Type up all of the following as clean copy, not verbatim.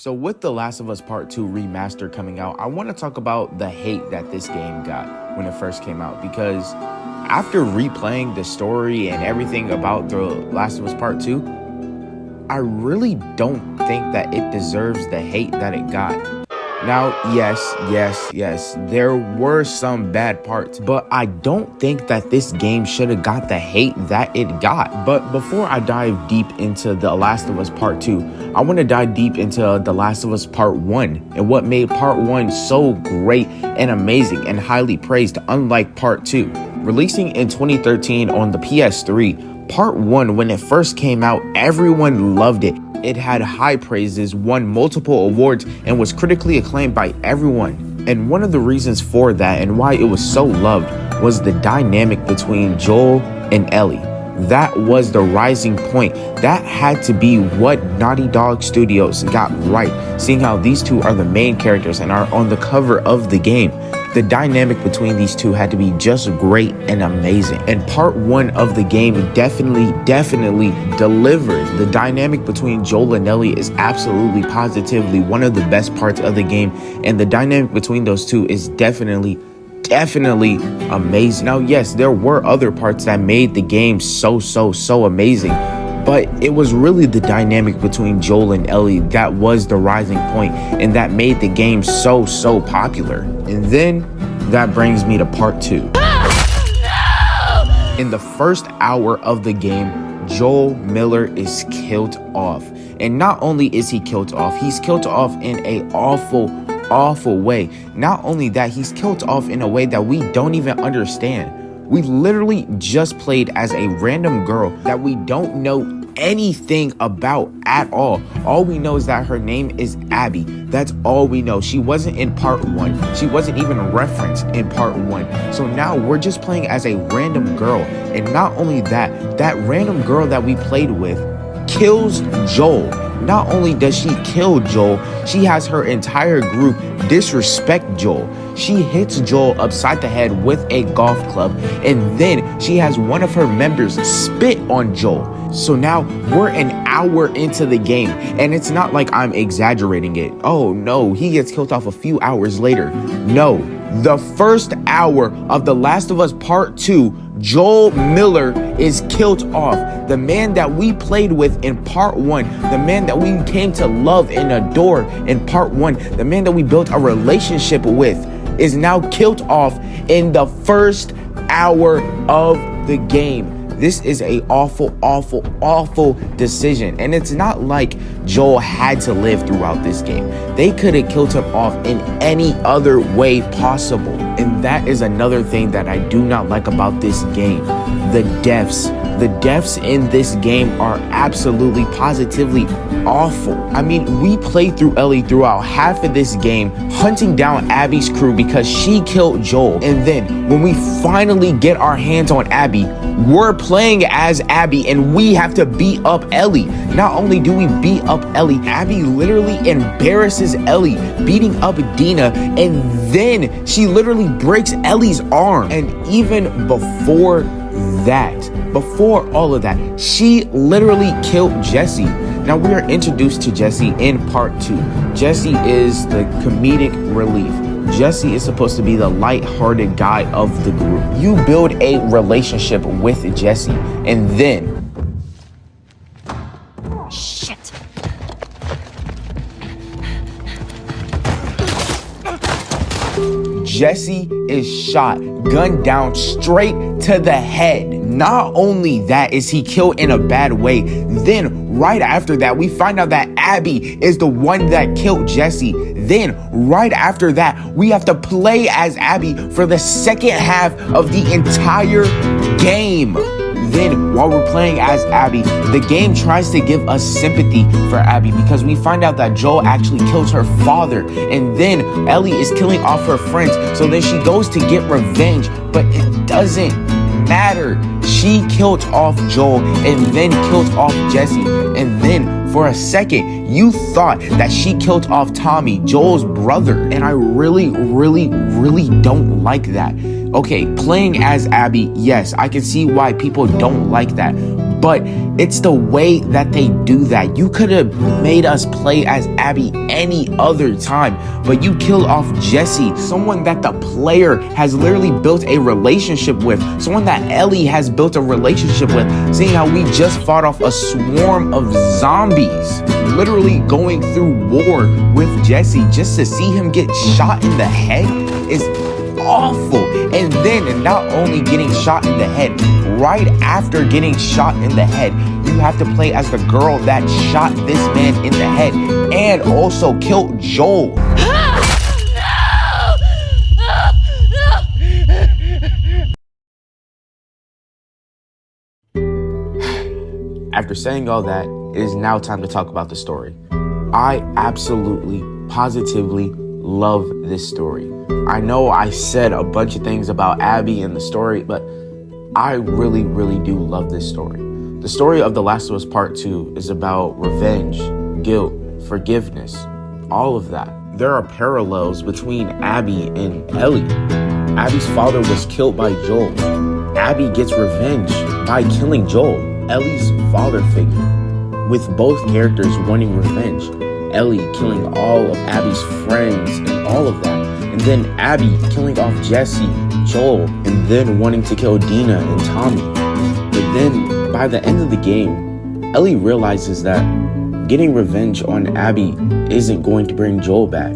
So with The Last of Us Part 2 remaster coming out, I want to talk about the hate that this game got when it first came out, because after replaying the story and everything about The Last of Us Part 2, I really don't think that it deserves the hate that it got. Now, yes, there were some bad parts, but I don't think that this game should have got the hate that it got. But before I dive deep into The Last of Us Part 2, I want to dive deep into The Last of Us Part 1 and what made Part 1 so great and amazing and highly praised, unlike Part 2. Releasing in 2013 on the PS3, Part 1, when it first came out, everyone loved it. It had high praises, won multiple awards, and was critically acclaimed by everyone. And one of the reasons for that and why it was so loved was the dynamic between Joel and Ellie. That was the rising point. That had to be what Naughty Dog Studios got right, seeing how these two are the main characters and are on the cover of the game. The dynamic between these two had to be just great and amazing. And Part 1 of the game definitely delivered. The dynamic between Joel and Ellie is absolutely positively one of the best parts of the game. And the dynamic between those two is definitely amazing. Now, yes, there were other parts that made the game so amazing, but it was really the dynamic between Joel and Ellie that was the rising point and that made the game so popular. And then that brings me to Part 2. In the first hour of the game, Joel Miller is killed off. And not only is he killed off, he's killed off in a awful way. Not only that, he's killed off in a way that we don't even understand. We literally just played as a random girl that we don't know anything about at all. All we know is that her name is Abby. That's all we know. She wasn't in Part 1. She wasn't even referenced in Part 1. So now we're just playing as a random girl. And not only that, that random girl that we played with kills Joel. Not only does she kill Joel, she has her entire group disrespect Joel. She hits Joel upside the head with a golf club, and then she has one of her members spit on Joel. So now we're an hour into the game, and it's not like I'm exaggerating it. Oh no, he gets killed off a few hours later. No, the first hour of The Last of Us Part 2, Joel Miller is killed off. The man that we played with in Part 1, the man that we came to love and adore in Part 1, the man that we built a relationship with, is now killed off in the first hour of the game. This is a awful decision. And it's not like Joel had to live throughout this game. They could have killed him off in any other way possible. And that is another thing that I do not like about this game. The deaths in this game are absolutely positively awful. I mean, we played through Ellie throughout half of this game, hunting down Abby's crew because she killed Joel. And then when we finally get our hands on Abby, we're playing as Abby and we have to beat up Ellie. Not only do we beat up Ellie, Abby literally embarrasses Ellie, beating up Dina, and then she literally breaks Ellie's arm. And even before all of that, she literally killed Jesse. Now we are introduced to Jesse in Part 2. Jesse is the comedic relief. Jesse is supposed to be the light-hearted guy of the group. You build a relationship with Jesse, and then Shit. Jesse is shot, gunned down straight to the head. Not only that is he killed in a bad way, then right after that, we find out that Abby is the one that killed Jesse. Then right after that, we have to play as Abby for the second half of the entire game. Then while we're playing as Abby, the game tries to give us sympathy for Abby because we find out that Joel actually killed her father, and then Ellie is killing off her friends. So then she goes to get revenge, but it doesn't matter. She killed off Joel and then killed off Jesse. And then for a second, you thought that she killed off Tommy, Joel's brother. And I really don't like that. Okay, playing as Abby, yes, I can see why people don't like that. But it's the way that they do that. You could have made us play as Abby any other time, but you kill off Jesse, someone that the player has literally built a relationship with, someone that Ellie has built a relationship with, seeing how we just fought off a swarm of zombies, literally going through war with Jesse. Just to see him get shot in the head is awful. And then not only getting shot in the head, right after getting shot in the head, you have to play as the girl that shot this man in the head and also killed Joel. After saying all that, it is now time to talk about the story. I absolutely, positively love this story. I know I said a bunch of things about Abby and the story, but I really, really do love this story. The story of The Last of Us Part 2 is about revenge, guilt, forgiveness, all of that. There are parallels between Abby and Ellie. Abby's father was killed by Joel. Abby gets revenge by killing Joel, Ellie's father figure, with both characters wanting revenge. Ellie killing all of Abby's friends and all of that. And then Abby killing off Jesse, Joel, and then wanting to kill Dina and Tommy. But then by the end of the game, Ellie realizes that getting revenge on Abby isn't going to bring Joel back.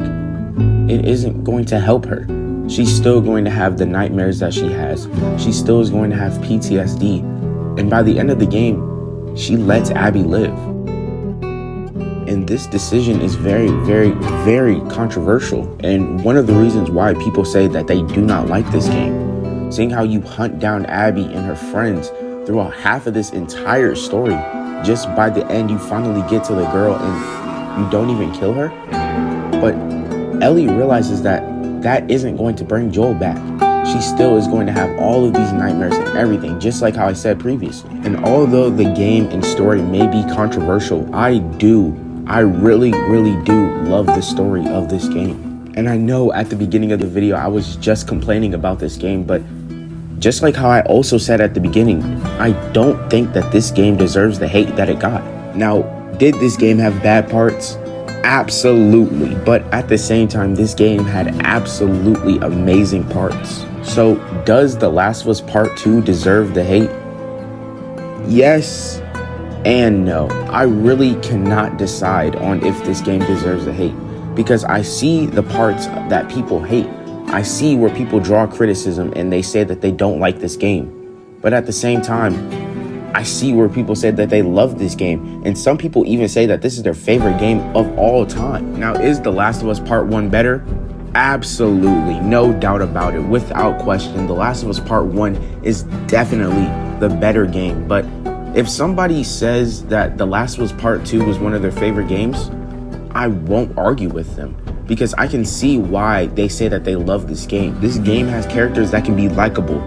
It isn't going to help her. She's still going to have the nightmares that she has. She still is going to have PTSD. And by the end of the game, she lets Abby live. And this decision is very, very, very controversial. And one of the reasons why people say that they do not like this game. Seeing how you hunt down Abby and her friends throughout half of this entire story. Just by the end, you finally get to the girl and you don't even kill her. But Ellie realizes that that isn't going to bring Joel back. She still is going to have all of these nightmares and everything, just like how I said previously. And although the game and story may be controversial, I really, really do love the story of this game. And I know at the beginning of the video, I was just complaining about this game, but just like how I also said at the beginning, I don't think that this game deserves the hate that it got. Now, did this game have bad parts? Absolutely. But at the same time, this game had absolutely amazing parts. So does The Last of Us Part 2 deserve the hate? Yes and no. I really cannot decide on if this game deserves the hate, because I see the parts that people hate. I see where people draw criticism and they say that they don't like this game. But at the same time, I see where people say that they love this game. And some people even say that this is their favorite game of all time. Now, is The Last of Us Part 1 better? Absolutely, no doubt about it. Without question, The Last of Us Part 1 is definitely the better game. But if somebody says that The Last of Us Part 2 was one of their favorite games, I won't argue with them, because I can see why they say that they love this game. This game has characters that can be likable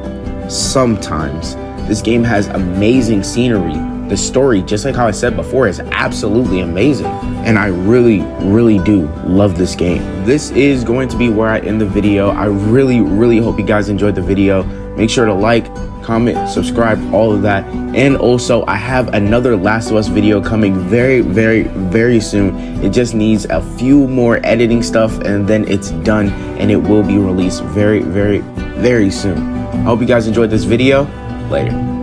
sometimes. This game has amazing scenery. The story, just like how I said before, is absolutely amazing. And I really, really do love this game. This is going to be where I end the video. I really, really hope you guys enjoyed the video. Make sure to like, comment, subscribe, all of that. And also, I have another Last of Us video coming very, very, very soon. It just needs a few more editing stuff and then it's done, and it will be released very, very, very soon. I hope you guys enjoyed this video. Later.